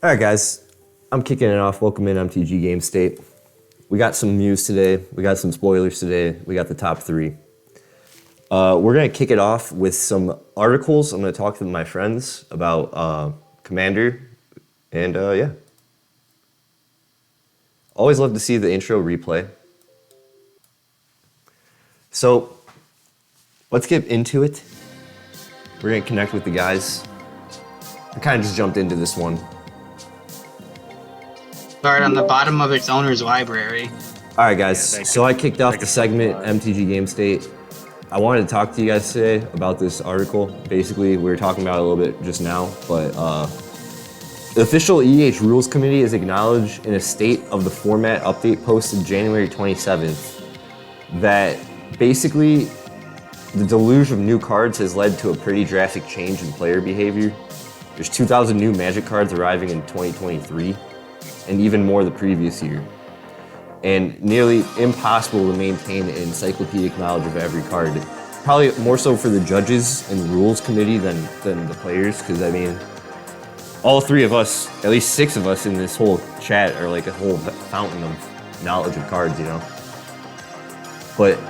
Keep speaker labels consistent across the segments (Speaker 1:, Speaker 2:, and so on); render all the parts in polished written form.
Speaker 1: All right, guys, I'm kicking it off. Welcome in MTG GAME STATE. We got some news today. We got some spoilers today. We got the top three. We're going to kick it off with some articles. I'm going to talk to my friends about Commander. And yeah. Always love to see the intro replay. So let's get into it. We're going to connect with the guys. I kind of just jumped into this one.
Speaker 2: Start on the bottom of its owner's library.
Speaker 1: All right, guys. So I kicked off the segment MTG GAME STATE. I wanted to talk to you guys today about this article. Basically, we were talking about it a little bit just now, but the official EDH Rules Committee is acknowledged in a State of the Format update posted January 27th that basically the deluge of new cards has led to a pretty drastic change in player behavior. There's 2,000 new Magic cards arriving in 2023, and even more the previous year. And nearly impossible to maintain an encyclopedic knowledge of every card. Probably more so for the judges and rules committee than the players, because I mean, all three of us, at least six of us in this whole chat are like a whole fountain of knowledge of cards, you know? But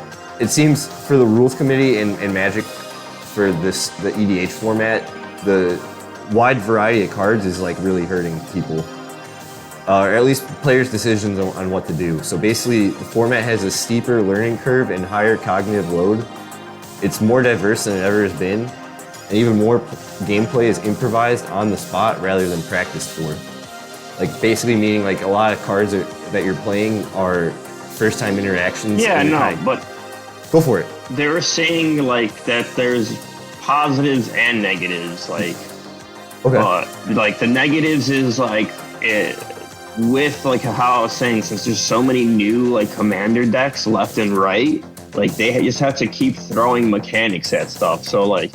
Speaker 1: it seems for the rules committee and Magic, for the EDH format, the wide variety of cards is like really hurting people. Or at least players' decisions on what to do. So basically, the format has a steeper learning curve and higher cognitive load. It's more diverse than it ever has been, and even more gameplay is improvised on the spot rather than practiced for. Like basically meaning like a lot of cards that you're playing are first-time interactions.
Speaker 3: Yeah, no, but
Speaker 1: go for it.
Speaker 3: They were saying like that there's positives and negatives. Like,
Speaker 1: okay.
Speaker 3: Like the negatives is like with like how I was saying, since there's so many new like commander decks left and right, like they just have to keep throwing mechanics at stuff. So like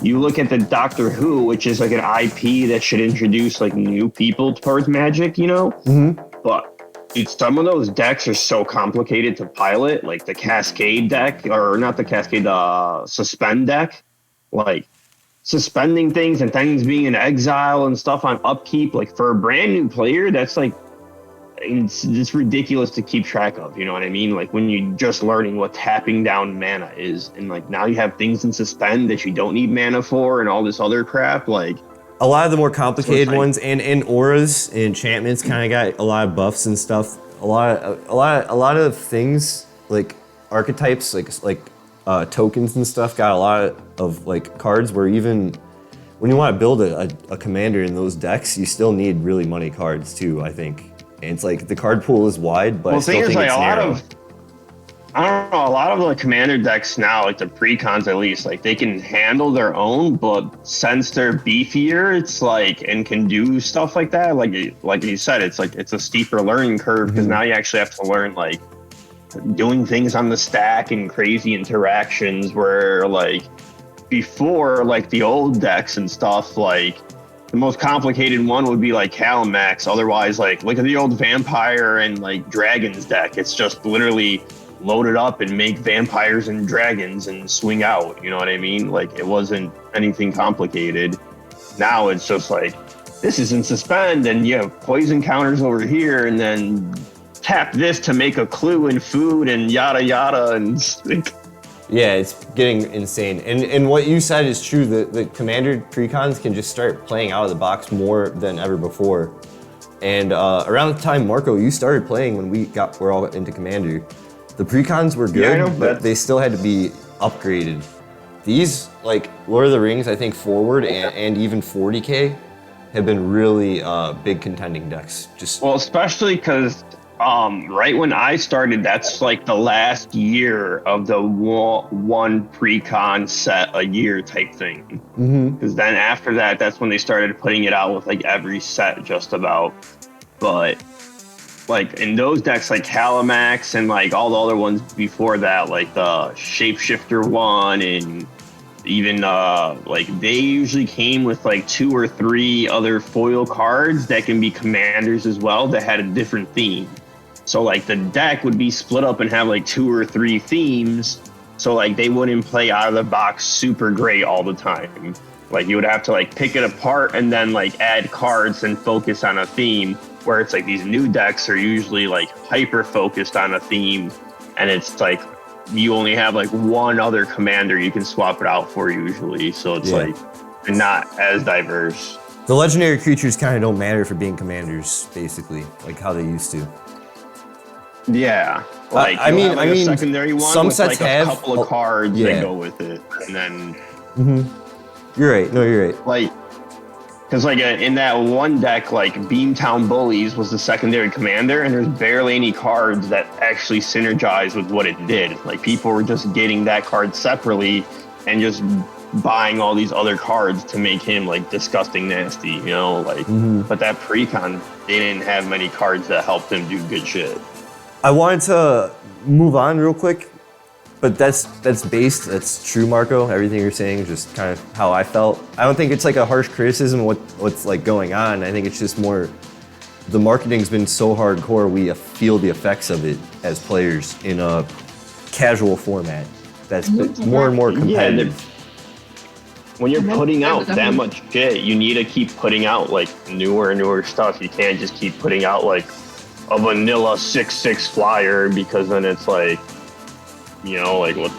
Speaker 3: you look at the Doctor Who, which is like an IP that should introduce like new people towards Magic, you know?
Speaker 1: Mm-hmm.
Speaker 3: But dude, some of those decks are so complicated to pilot, like the Cascade deck, or not the Cascade, the Suspend deck, like suspending things and things being in exile and stuff on upkeep, like for a brand new player, that's like it's ridiculous to keep track of, you know what I mean? Like when you're just learning what tapping down mana is, and like now you have things in suspend that you don't need mana for and all this other crap. Like
Speaker 1: a lot of the more complicated ones and auras and enchantments kind of got a lot of buffs and stuff. A lot of things like archetypes, like tokens and stuff got a lot of like cards where even when you want to build a commander in those decks, you still need really money cards too, I think. And it's like the card pool is wide, but I still think it's narrow.
Speaker 3: I don't know, a lot of the commander decks now, like the precons at least, like they can handle their own, but since they're beefier, it's like, and can do stuff like that, like you said, it's like it's a steeper learning curve, because now you actually have to learn like doing things on the stack and crazy interactions, where like before, like the old decks and stuff, like the most complicated one would be like Calamax. Otherwise, like look at the old vampire and like dragons deck. It's just literally load it up and make vampires and dragons and swing out. You know what I mean? Like it wasn't anything complicated. Now it's just like, this is in suspend and you have poison counters over here, and then tap this to make a clue in food and yada yada, and like,
Speaker 1: yeah, it's getting insane. And what you said is true. The commander precons can just start playing out of the box more than ever before. And around the time, Marco, you started playing when we're all into commander, the precons were good, but they still had to be upgraded. These, like Lord of the Rings, I think forward and even 40K have been really big contending decks.
Speaker 3: Well, especially because right when I started, that's like the last year of the one pre-con set a year type thing. Because then after that, that's when they started putting it out with like every set just about. But like in those decks, like Calamax and like all the other ones before that, like the Shapeshifter one, and even like they usually came with like 2 or 3 other foil cards that can be commanders as well that had a different theme. So like the deck would be split up and have like 2 or 3 themes. So like they wouldn't play out of the box super great all the time. Like you would have to like pick it apart and then like add cards and focus on a theme. Where it's like these new decks are usually like hyper focused on a theme, and it's like you only have like one other commander you can swap it out for usually. So it's like not as diverse.
Speaker 1: The legendary creatures kind of don't matter for being commanders, basically, like how they used to.
Speaker 3: Yeah, like
Speaker 1: I mean,
Speaker 3: a secondary one
Speaker 1: some
Speaker 3: with
Speaker 1: sets
Speaker 3: like
Speaker 1: have
Speaker 3: a couple of cards that go with it, and then.
Speaker 1: You're right. No, you're right.
Speaker 3: Like, because like in that one deck, like Beamtown Bullies was the secondary commander, and there's barely any cards that actually synergize with what it did. Like people were just getting that card separately and just buying all these other cards to make him like disgusting nasty, you know, like but that pre-con, they didn't have many cards that helped him do good shit.
Speaker 1: I wanted to move on real quick, but that's true, Marco. Everything you're saying is just kind of how I felt. I don't think it's like a harsh criticism of what's like going on. I think it's just more the marketing's been so hardcore, we feel the effects of it as players in a casual format that's more and more competitive.
Speaker 3: When you're putting out that much shit, you need to keep putting out like newer and newer stuff. You can't just keep putting out like a vanilla 6/6 flyer, because then it's like, you know, like what?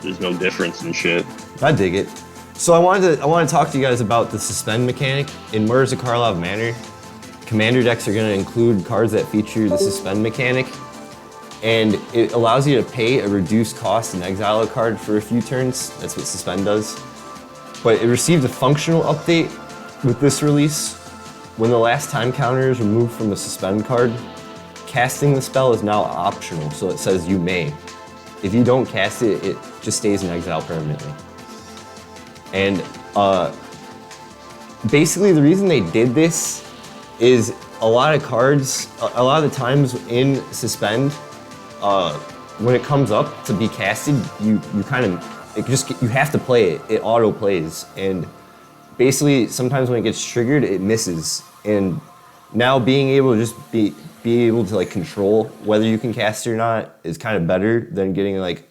Speaker 3: There's no difference in shit.
Speaker 1: I dig it. So I wanted to talk to you guys about the suspend mechanic in Murders of Karlov Manor. Commander decks are going to include cards that feature the suspend mechanic, and it allows you to pay a reduced cost and exile a card for a few turns. That's what suspend does. But it received a functional update with this release. When the last time counter is removed from the suspend card, casting the spell is now optional, so it says you may. If you don't cast it, it just stays in exile permanently. And basically the reason they did this is a lot of cards, a lot of the times in suspend, when it comes up to be casted, you have to play it. It auto plays, and basically sometimes when it gets triggered, it misses. And now being able to just be able to like control whether you can cast it or not is kind of better than getting like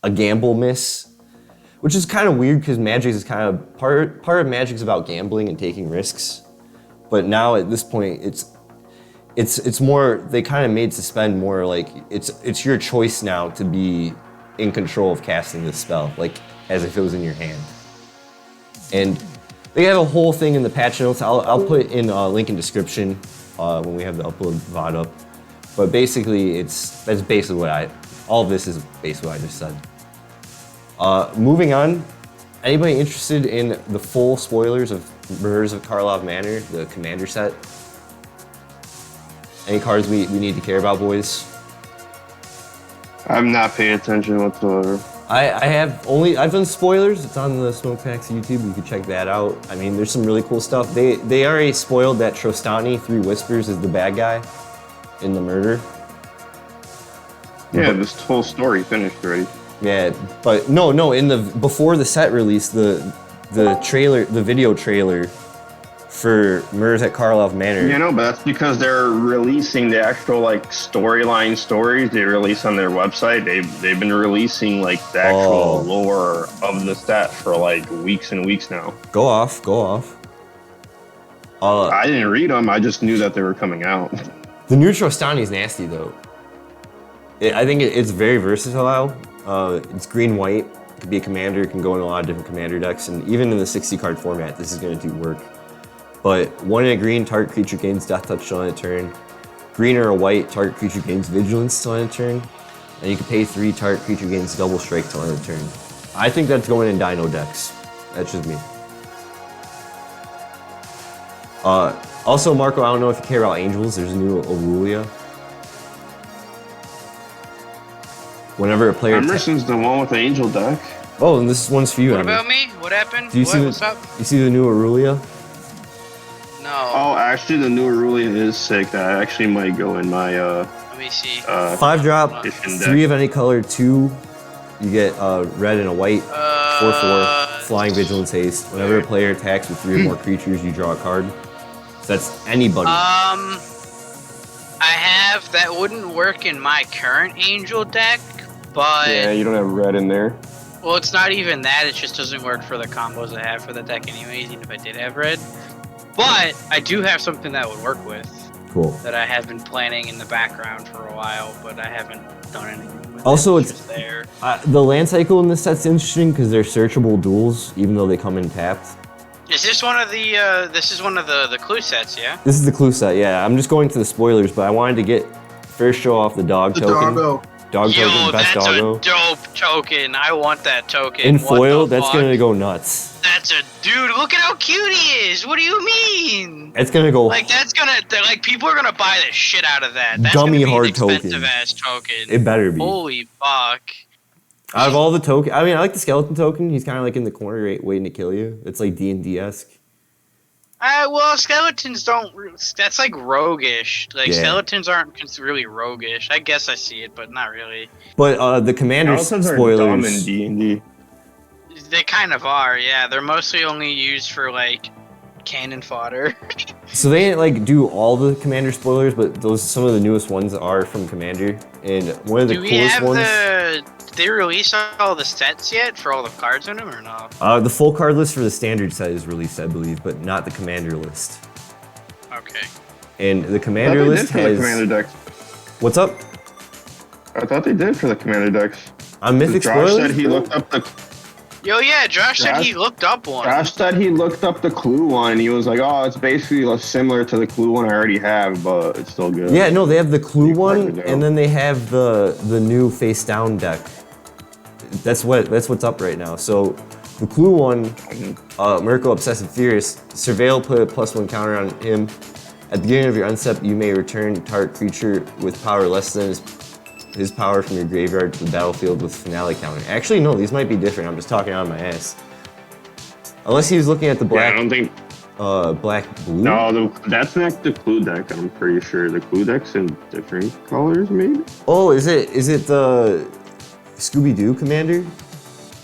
Speaker 1: a gamble miss, which is kind of weird because Magic is kind of part of Magic is about gambling and taking risks. But now at this point, it's more, they kind of made suspend more like it's your choice now to be in control of casting this spell, like as if it was in your hand. And they have a whole thing in the patch notes. I'll put in a link in description when we have the upload VOD up. But basically, that's basically all of this is basically what I just said. Moving on, anybody interested in the full spoilers of Murders of Karlov Manor, the commander set? Any cards we need to care about, boys?
Speaker 3: I'm not paying attention whatsoever.
Speaker 1: I've done spoilers. It's on the Smoke Packs YouTube. You can check that out. I mean, there's some really cool stuff. They already spoiled that Trostani, 3 Whispers, is the bad guy in the murder.
Speaker 3: Yeah, this whole story finished already.
Speaker 1: Yeah, but no, before the set release, the trailer, the video trailer for Murders at Karlov Manor.
Speaker 3: Yeah, no, but that's because they're releasing the actual like storyline stories they release on their website. They've been releasing like the actual lore of the set for like weeks and weeks now.
Speaker 1: Go off.
Speaker 3: I didn't read them. I just knew that they were coming out.
Speaker 1: The new Trostani is nasty though. I think it's very versatile. It's green-white. It could be a commander. It can go in a lot of different commander decks, and even in the 60-card format, this is going to do work. But 1 in a green, target creature gains Death Touch till end of turn. Green or a white, target creature gains Vigilance till end of turn. And you can pay 3, target creature gains Double Strike till end of turn. I think that's going in Dino decks. That's just me. Also, Marco, I don't know if you care about Angels. There's a new Aurelia. Whenever a player...
Speaker 3: Emerson's the one with the Angel deck.
Speaker 1: Oh, and this one's for you.
Speaker 2: What about me? What happened?
Speaker 1: What's up? You see the new Aurelia?
Speaker 2: No.
Speaker 3: Oh, actually, the new Aurelia is sick. That actually might go in my...
Speaker 2: Let me see.
Speaker 1: 5-drop, 3 of any color, 2. You get red and a white, 4/4, flying vigilance haste. Whenever a player attacks with 3 or more creatures, you draw a card. So that's anybody.
Speaker 2: I have, that wouldn't work in my current Angel deck, but...
Speaker 3: Yeah, you don't have red in there.
Speaker 2: Well, it's not even that. It just doesn't work for the combos I have for the deck anyways, even if I did have red. But I do have something that would work with.
Speaker 1: Cool.
Speaker 2: That I have been planning in the background for a while, but I haven't done anything with
Speaker 1: Also,
Speaker 2: it.
Speaker 1: it's
Speaker 2: Just there.
Speaker 1: The land cycle in this set's interesting because they're searchable duels, even though they come in tapped.
Speaker 2: Is this one of the, this is one of the clue sets, yeah?
Speaker 1: This is the clue set, yeah. I'm just going to the spoilers, but I wanted to get first show off the dog token.
Speaker 4: Doggo.
Speaker 1: Dog
Speaker 2: Yo,
Speaker 1: token, best
Speaker 2: that's
Speaker 1: doggo.
Speaker 2: a dope token. I want that token.
Speaker 1: In
Speaker 2: What
Speaker 1: foil,
Speaker 2: the
Speaker 1: that's
Speaker 2: fuck?
Speaker 1: gonna go nuts.
Speaker 2: That's a dude. Look at how cute he is. What do you mean?
Speaker 1: It's gonna go
Speaker 2: Like that's gonna like people are gonna buy the shit out of that. That's
Speaker 1: Dummy
Speaker 2: gonna be
Speaker 1: hard
Speaker 2: an expensive
Speaker 1: token.
Speaker 2: ass token.
Speaker 1: It better be.
Speaker 2: Holy fuck.
Speaker 1: Out of all the tokens, I mean, I like the skeleton token. He's kind of like in the corner, waiting to kill you. It's like D&D-esque.
Speaker 2: Well, skeletons don't. That's like roguish. Like
Speaker 1: Yeah.
Speaker 2: skeletons aren't really roguish. I guess I see it, but not really.
Speaker 1: But the commander
Speaker 3: Skeletons are dumb in
Speaker 1: spoilers.
Speaker 3: D&D.
Speaker 2: They kind of are. Yeah, they're mostly only used for like cannon fodder.
Speaker 1: So they didn't like do all the commander spoilers, but those some of the newest ones are from commander. And one of the
Speaker 2: Do we
Speaker 1: coolest
Speaker 2: have
Speaker 1: ones.
Speaker 2: Did they release all the sets yet for all the cards in them or no?
Speaker 1: The full card list for the standard set is released, I believe, but not the commander list.
Speaker 2: Okay.
Speaker 1: And the
Speaker 3: I
Speaker 1: commander
Speaker 3: thought they
Speaker 1: list
Speaker 3: did for the
Speaker 1: has.
Speaker 3: commander decks.
Speaker 1: What's up?
Speaker 3: I thought they did for the commander decks.
Speaker 1: On Mythic
Speaker 3: Josh
Speaker 1: spoilers.
Speaker 3: said he looked up the.
Speaker 2: Yo, yeah, Josh said he
Speaker 3: Josh-
Speaker 2: looked up one.
Speaker 3: Josh said he looked up the clue one. And he was like, "Oh, it's basically similar to the clue one I already have, but it's still good."
Speaker 1: Yeah, no, they have the clue
Speaker 3: You
Speaker 1: one,
Speaker 3: pointed it out.
Speaker 1: and then they have the new face down deck. That's what's up right now. So the clue one, Mirko Obsessive Theorist, Surveil put a +1 counter on him. At the beginning of your unstep, you may return target creature with power less than his power from your graveyard to the battlefield with finale counter. Actually, no, these might be different. I'm just talking out of my ass. Unless he was looking at the
Speaker 3: Yeah,
Speaker 1: black,
Speaker 3: I don't think.
Speaker 1: black blue.
Speaker 3: No, that's not the clue deck. I'm pretty sure the clue deck's in different colors, maybe.
Speaker 1: Oh, is it the Scooby-Doo commander?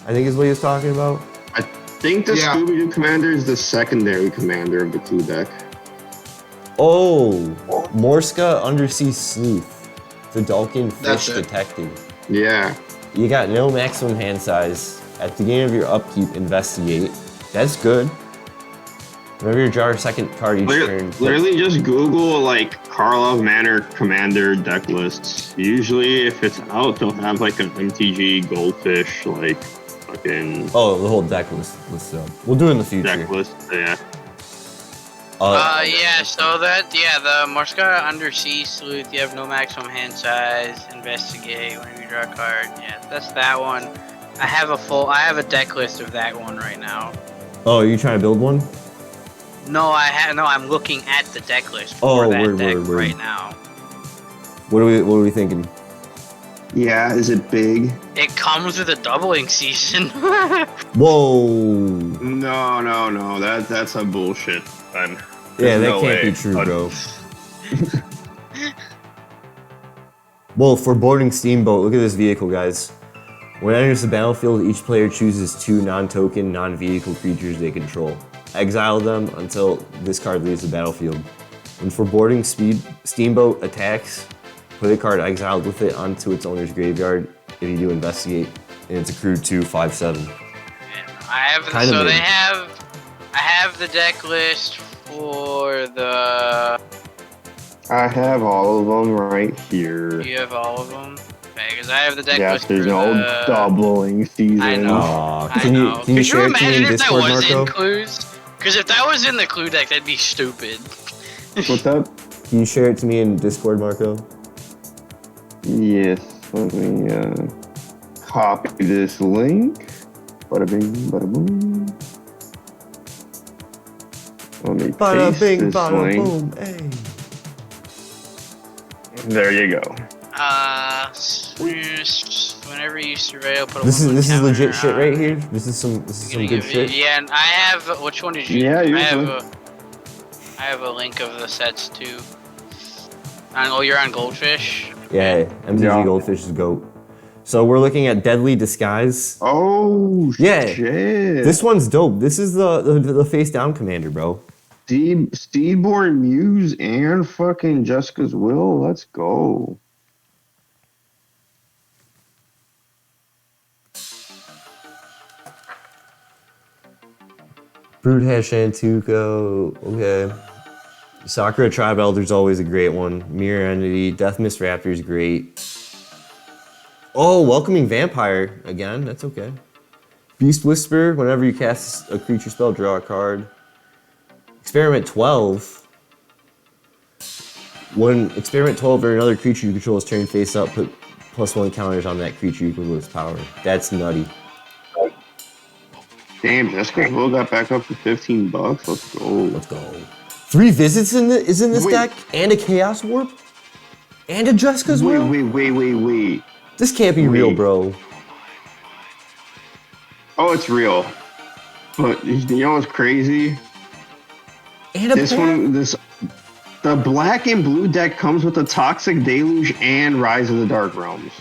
Speaker 1: I think is what he was talking about.
Speaker 3: I think the
Speaker 4: Yeah.
Speaker 3: Scooby-Doo commander is the secondary commander of the clue deck.
Speaker 1: Oh, Morska Undersea Sleuth, the Dalkin
Speaker 4: That's
Speaker 1: Fish
Speaker 4: it.
Speaker 1: Detective.
Speaker 3: Yeah.
Speaker 1: You got no maximum hand size. At the beginning of your upkeep, investigate. That's good. Whenever you draw a second card each turn.
Speaker 3: Literally just Google like Karlov Manor commander deck lists. Usually if it's out, they'll have like an MTG goldfish like fucking
Speaker 1: Oh, the whole deck list up. We'll do it in the future.
Speaker 3: deck list. Yeah.
Speaker 2: Yeah, so the Morska Undersea Sleuth, you have no maximum hand size, investigate whenever you draw a card. Yeah, that's that one. I have a deck list of that one right now.
Speaker 1: Oh, are you trying to build one?
Speaker 2: No, I'm looking at the deck list
Speaker 1: Oh,
Speaker 2: for that
Speaker 1: word,
Speaker 2: deck
Speaker 1: word, word.
Speaker 2: right now.
Speaker 1: What are we thinking?
Speaker 3: Yeah, is it big?
Speaker 2: It comes with a doubling season.
Speaker 1: Whoa.
Speaker 3: No. That's a bullshit. Then.
Speaker 1: Yeah,
Speaker 3: There's
Speaker 1: that
Speaker 3: no
Speaker 1: can't
Speaker 3: way.
Speaker 1: be true, bro. Well, for boarding Steamboat, look at this vehicle, guys. When it enters the battlefield, each player chooses 2 non-token, non-vehicle creatures they control. Exile them until this card leaves the battlefield. When for boarding Steamboat attacks, put a card exiled with it onto its owner's graveyard. If you do investigate, and it's accrued to 5/7.
Speaker 2: I have
Speaker 1: Kinda
Speaker 2: so
Speaker 1: mid.
Speaker 2: I have the deck list for the.
Speaker 3: I have all of them right here.
Speaker 2: You have all of them. Okay, because I have the deck
Speaker 3: Yes,
Speaker 2: list
Speaker 3: there's
Speaker 2: for
Speaker 3: no
Speaker 2: the.
Speaker 3: doubling season.
Speaker 2: I know.
Speaker 1: Aw,
Speaker 2: I
Speaker 1: can
Speaker 2: know.
Speaker 1: you
Speaker 2: Could
Speaker 1: share it to me
Speaker 2: imagine
Speaker 1: in
Speaker 2: if
Speaker 1: Discord,
Speaker 2: that was
Speaker 1: Marco?
Speaker 2: in clues? Because if that was in the clue deck, that'd be stupid.
Speaker 3: What's up?
Speaker 1: Can you share it to me in Discord, Marco?
Speaker 3: Yes, let me copy this link. Bada bing, bada boom. Let me
Speaker 1: Bada
Speaker 3: paste
Speaker 1: bing,
Speaker 3: this
Speaker 1: bada
Speaker 3: link.
Speaker 1: boom, hey.
Speaker 3: There you go.
Speaker 2: Whenever you surveil, put a
Speaker 1: This
Speaker 2: 1/1
Speaker 1: is
Speaker 2: counter
Speaker 1: legit shit
Speaker 2: on-
Speaker 1: right here. This is some
Speaker 2: Gonna
Speaker 1: good
Speaker 2: give you-
Speaker 1: shit.
Speaker 2: Yeah, and I have. Which one did you?
Speaker 3: Yeah,
Speaker 2: I
Speaker 3: usually.
Speaker 2: have a link of the sets too. You're on Goldfish.
Speaker 1: Yeah, MTG
Speaker 3: Yeah.
Speaker 1: Goldfish is GOAT. So we're looking at Deadly Disguise.
Speaker 3: Oh,
Speaker 1: Yeah.
Speaker 3: shit.
Speaker 1: This one's dope. This is the face down commander, bro.
Speaker 3: Steedborn Muse and fucking Jessica's Will. Let's go.
Speaker 1: Broodhead Shantuko. Okay. Sakura Tribe Elder's always a great one. Mirror Entity. Death Mist Raptor's great. Oh, Welcoming Vampire again. That's okay. Beast Whisper. Whenever you cast a creature spell, draw a card. Experiment 12. When Experiment 12 or another creature you control is turned face up, put +1 counters on that creature equal to its power. That's nutty.
Speaker 3: Damn, Jessica's Will got back up to $15. Let's go.
Speaker 1: Let's go. 3 visits is in this
Speaker 3: Wait.
Speaker 1: deck, and a Chaos Warp, and a Jessica's Will.
Speaker 3: Wait.
Speaker 1: This can't be real,
Speaker 3: Wait.
Speaker 1: bro.
Speaker 3: Oh, it's real. But you know what's crazy?
Speaker 1: And a
Speaker 3: The black and blue deck comes with the Toxic Deluge and Rise of the Dark Realms.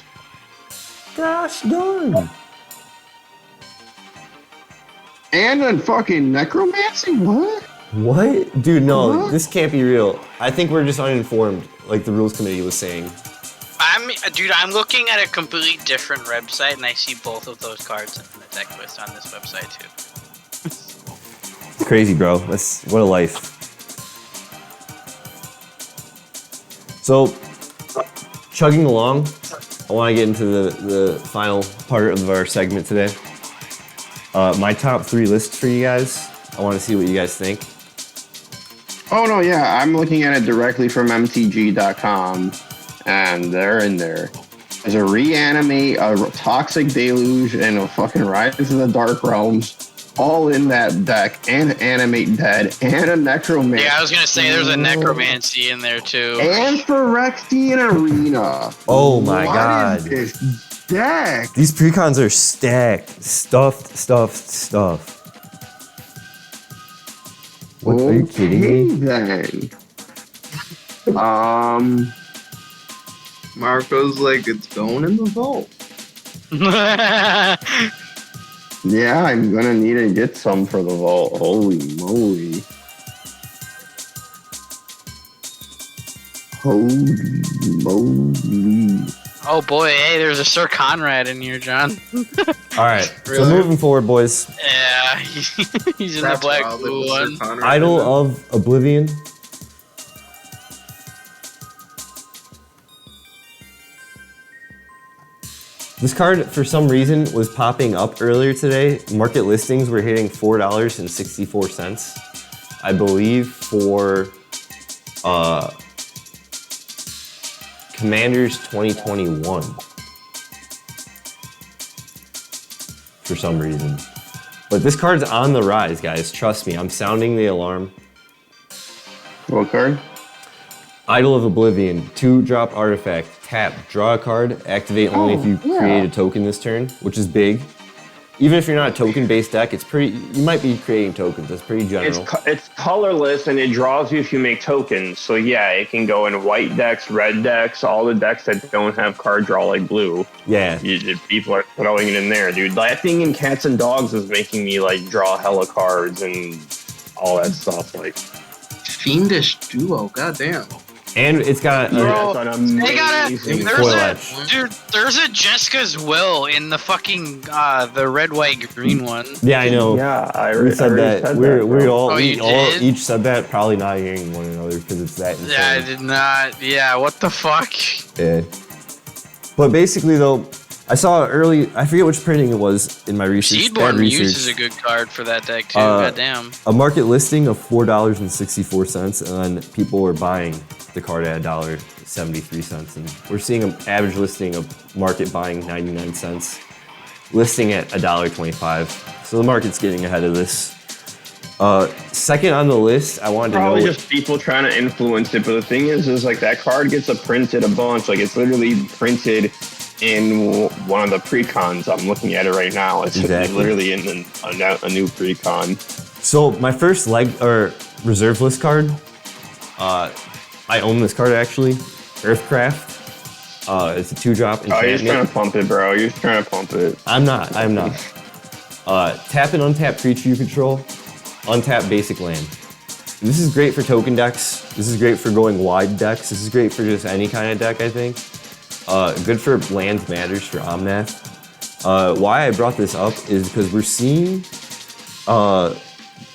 Speaker 1: Gosh darn.
Speaker 3: And then fucking Necromancy? What?
Speaker 1: What? Dude, no,
Speaker 3: What?
Speaker 1: this can't be real. I think we're just uninformed, like the rules committee was saying.
Speaker 2: I'm looking at a completely different website, and I see both of those cards in the deck list on this website too.
Speaker 1: It's crazy, bro. What a life. So, chugging along, I want to get into the final part of our segment today. My top 3 lists for you guys. I want to see what you guys think.
Speaker 3: Oh, no, yeah. I'm looking at it directly from MTG.com, and they're in there. There's a Reanimate, a Toxic Deluge, and a fucking Rise of the Dark Realms, all in that deck, and Animate Dead, and a Necromancy.
Speaker 2: Yeah, I was gonna say there's a Necromancy in there too.
Speaker 3: And Phyrexian Arena.
Speaker 1: Oh my
Speaker 3: What
Speaker 1: god.
Speaker 3: is this deck?
Speaker 1: These precons are stacked. Stuffed. What, are you kidding me?
Speaker 3: Then.
Speaker 4: Marco's like, it's going in the vault.
Speaker 3: Yeah, I'm gonna need to get some for the vault. Holy moly.
Speaker 2: Oh boy, hey, there's a Sir Conrad in here, John.
Speaker 1: All right. So
Speaker 4: Really?
Speaker 1: moving forward, boys.
Speaker 2: Yeah, he's in the
Speaker 4: That's
Speaker 2: black
Speaker 4: wild,
Speaker 2: blue
Speaker 4: it was Sir
Speaker 2: one.
Speaker 4: Conrad
Speaker 1: Idol
Speaker 4: in
Speaker 1: of Oblivion. This card, for some reason, was popping up earlier today. Market listings were hitting $4.64, I believe, for Commanders 2021. For some reason. But this card's on the rise, guys. Trust me, I'm sounding the alarm.
Speaker 3: What card?
Speaker 1: Idol of Oblivion, 2-drop artifact, tap, draw a card, activate only if you create a token this turn, which is big. Even if you're not a token-based deck, it's pretty. You might be creating tokens. That's pretty general.
Speaker 3: It's colorless and it draws you if you make tokens. So yeah, it can go in white decks, red decks, all the decks that don't have card draw like blue.
Speaker 1: Yeah.
Speaker 3: People are throwing it in there, dude. That thing in Cats and Dogs is making me like draw hella cards and all that stuff. Like
Speaker 4: Fiendish Duo, goddamn.
Speaker 1: And it's got
Speaker 2: Bro,
Speaker 3: that's an
Speaker 2: they got
Speaker 3: amazing
Speaker 1: foil
Speaker 2: a
Speaker 1: edge.
Speaker 2: there's a Jessica's Will in the fucking the red, white, green one.
Speaker 1: Yeah, I know.
Speaker 3: Yeah, I
Speaker 1: We said
Speaker 3: already
Speaker 1: that.
Speaker 3: said
Speaker 1: We
Speaker 3: bro.
Speaker 1: all
Speaker 2: Oh, you did?
Speaker 1: each said that, probably not hearing one another because it's that insane.
Speaker 2: Yeah, I did not. Yeah, what the fuck?
Speaker 1: Yeah. But basically, though, I saw I forget which printing it was in my research. bad
Speaker 2: Seedborn
Speaker 1: research.
Speaker 2: uses a good card for that deck too. Goddamn.
Speaker 1: A market listing of $4.64, and then people were buying the card at $1.73, and we're seeing an average listing of market buying 99 cents, listing at $1.25. So the market's getting ahead of this. Second on the list, I wanted to know.
Speaker 3: Probably just people trying to influence it, but the thing is like that card gets printed a bunch. Like it's literally printed in one of the precons. I'm looking at it right now. It's
Speaker 1: Exactly.
Speaker 3: literally in a new precon.
Speaker 1: So my first reserve list card, I own this card actually, Earthcraft. It's a 2-drop
Speaker 3: Oh, you're
Speaker 1: enchantment.
Speaker 3: just trying to pump it, bro. You're just trying to pump it.
Speaker 1: I'm not. Tap and untap creature you control, untap basic land. This is great for token decks. This is great for going wide decks. This is great for just any kind of deck, I think. Good for land matters for Omnath. Why I brought this up is because we're seeing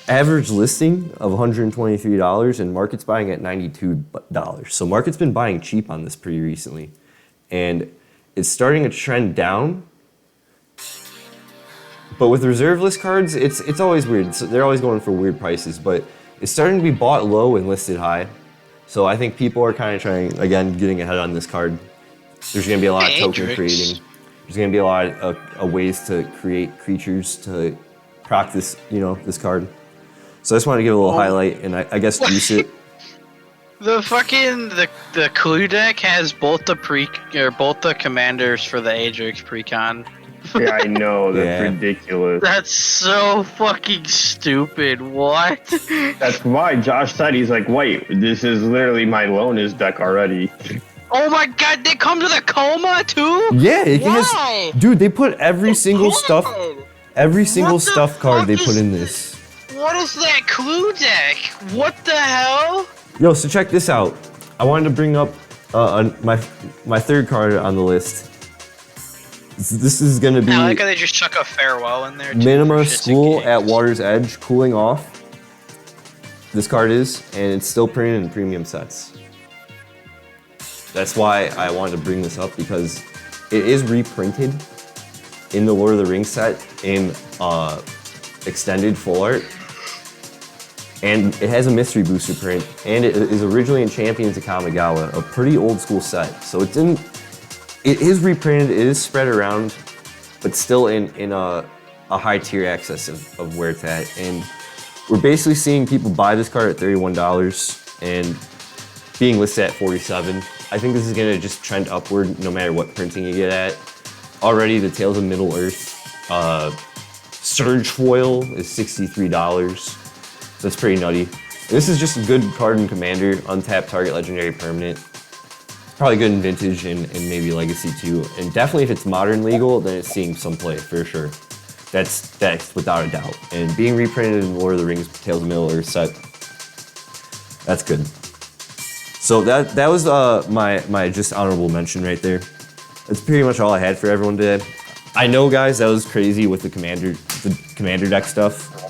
Speaker 1: average listing of $123 and market's buying at $92. So market's been buying cheap on this pretty recently. And it's starting to trend down. But with reserve list cards, it's always weird. They're always going for weird prices, but it's starting to be bought low and listed high. So I think people are kind of trying, again, getting ahead on this card. There's going to be a lot of token creating. There's going to be a lot of ways to create creatures to proc this, this card. So I just wanted to give a little highlight and I guess juice it.
Speaker 2: The fucking the clue deck has both the commanders for the Ajax precon.
Speaker 3: Yeah, I know. That's
Speaker 1: Yeah.
Speaker 3: ridiculous.
Speaker 2: That's so fucking stupid. What?
Speaker 3: That's why Josh said, he's like, wait, this is literally my Lonus deck already.
Speaker 2: Oh my god, they come to the coma too?
Speaker 1: Yeah, it
Speaker 2: Why?
Speaker 1: has, dude, they put every single stuff card they
Speaker 2: fuck
Speaker 1: put
Speaker 2: is
Speaker 1: in this.
Speaker 2: What is that clue deck? What the hell?
Speaker 1: Yo, so check this out. I wanted to bring up my third card on the list. This is gonna be
Speaker 2: I like how they just chuck a farewell in there. Too,
Speaker 1: Minima
Speaker 2: for shits and
Speaker 1: School
Speaker 2: gigs.
Speaker 1: at Water's Edge, cooling off. This card is, and it's still printed in premium sets. That's why I wanted to bring this up, because it is reprinted in the Lord of the Rings set in extended full art. And it has a mystery booster print, and it is originally in Champions of Kamigawa, a pretty old school set. So it is reprinted, it is spread around, but still in a high tier access of where it's at. And we're basically seeing people buy this card at $31 and being listed at $47. I think this is gonna just trend upward no matter what printing you get at. Already the Tales of Middle Earth Surge Foil is $63. That's pretty nutty. This is just a good card in Commander, untapped target legendary permanent. Probably good in Vintage and maybe Legacy too. And definitely if it's Modern legal, then it's seeing some play for sure. That's without a doubt. And being reprinted in Lord of the Rings Tales of Middle Earth set, that's good. So that was my just honorable mention right there. That's pretty much all I had for everyone today. I know, guys, that was crazy with the commander deck stuff.